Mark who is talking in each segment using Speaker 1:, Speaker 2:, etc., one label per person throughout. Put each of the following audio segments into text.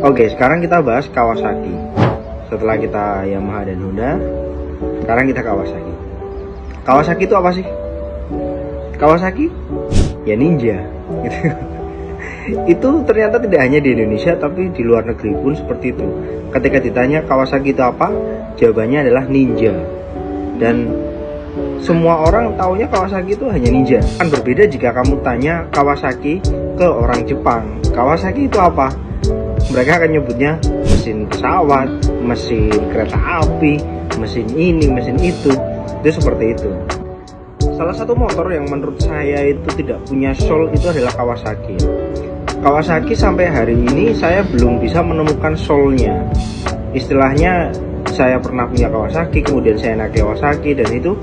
Speaker 1: Oke, sekarang kita bahas Kawasaki. Setelah kita Yamaha dan Honda, sekarang kita Kawasaki. Kawasaki itu apa sih? Kawasaki? Ya ninja. Gitu. Itu ternyata tidak hanya di Indonesia, tapi di luar negeri pun seperti itu. Ketika ditanya Kawasaki itu apa, jawabannya adalah ninja. Dan semua orang taunya Kawasaki itu hanya ninja. Kan berbeda jika kamu tanya Kawasaki ke orang Jepang. Kawasaki itu apa? Mereka akan nyebutnya mesin pesawat, mesin kereta api, mesin ini, mesin itu. Itu seperti itu. Salah satu motor yang menurut saya itu tidak punya soul itu adalah Kawasaki. Kawasaki sampai hari ini saya belum bisa menemukan soulnya. Istilahnya saya pernah punya Kawasaki, kemudian saya naik Kawasaki, dan itu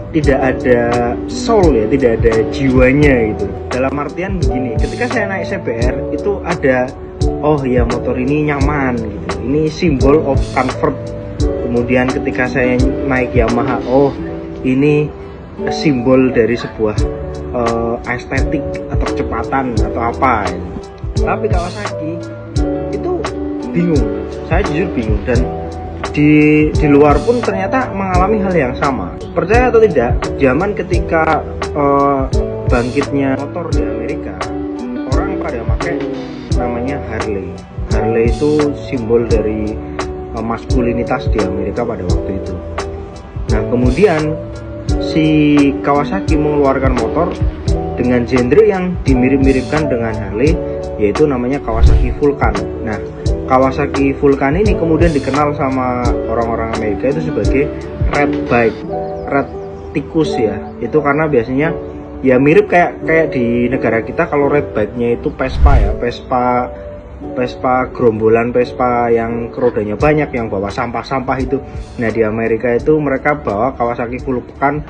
Speaker 1: tidak ada soul ya, tidak ada jiwanya gitu. Dalam artian begini, ketika saya naik CBR itu ada, oh ya motor ini nyaman gitu, ini simbol of comfort. Kemudian ketika saya naik Yamaha, oh ini simbol dari sebuah estetik atau kecepatan atau apa gitu. Tapi Kawasaki itu bingung, saya jujur bingung, dan di luar pun ternyata mengalami hal yang sama. Percaya atau tidak, zaman ketika bangkitnya motor di Amerika, orang pada pakai namanya Harley. Harley itu simbol dari maskulinitas di Amerika pada waktu itu. Nah, kemudian si Kawasaki mengeluarkan motor dengan genre yang dimirip-miripkan dengan Harley, yaitu namanya Kawasaki Vulcan. Nah, Kawasaki Vulcan ini kemudian dikenal sama orang-orang Amerika itu sebagai red bike, red tikus ya. Itu karena biasanya ya mirip kayak di negara kita kalau red bike-nya itu Vespa ya, Vespa gerombolan, Vespa yang rodanya banyak, yang bawa sampah-sampah itu. Nah, di Amerika itu mereka bawa Kawasaki Vulcan,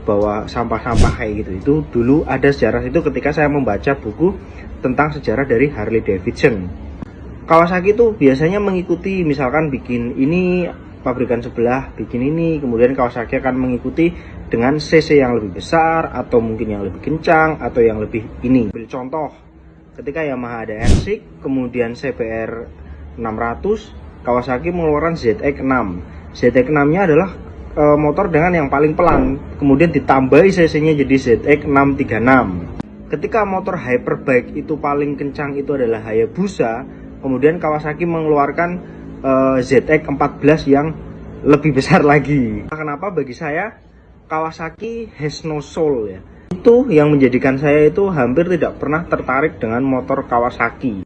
Speaker 1: bawa sampah-sampah kayak gitu. Itu dulu ada sejarah itu ketika saya membaca buku tentang sejarah dari Harley Davidson. Kawasaki itu biasanya mengikuti, misalkan bikin ini, pabrikan sebelah bikin ini, kemudian Kawasaki akan mengikuti dengan cc yang lebih besar, atau mungkin yang lebih kencang, atau yang lebih ini. Ambil contoh, ketika Yamaha ada RX, kemudian CBR 600, Kawasaki mengeluarkan ZX6. ZX6 nya adalah motor dengan yang paling pelan, kemudian ditambahi cc nya jadi ZX636. Ketika motor hyperbike itu paling kencang itu adalah Hayabusa, kemudian Kawasaki mengeluarkan ZX14 yang lebih besar lagi. Kenapa bagi saya Kawasaki has no soul ya. Itu yang menjadikan saya itu hampir tidak pernah tertarik dengan motor Kawasaki.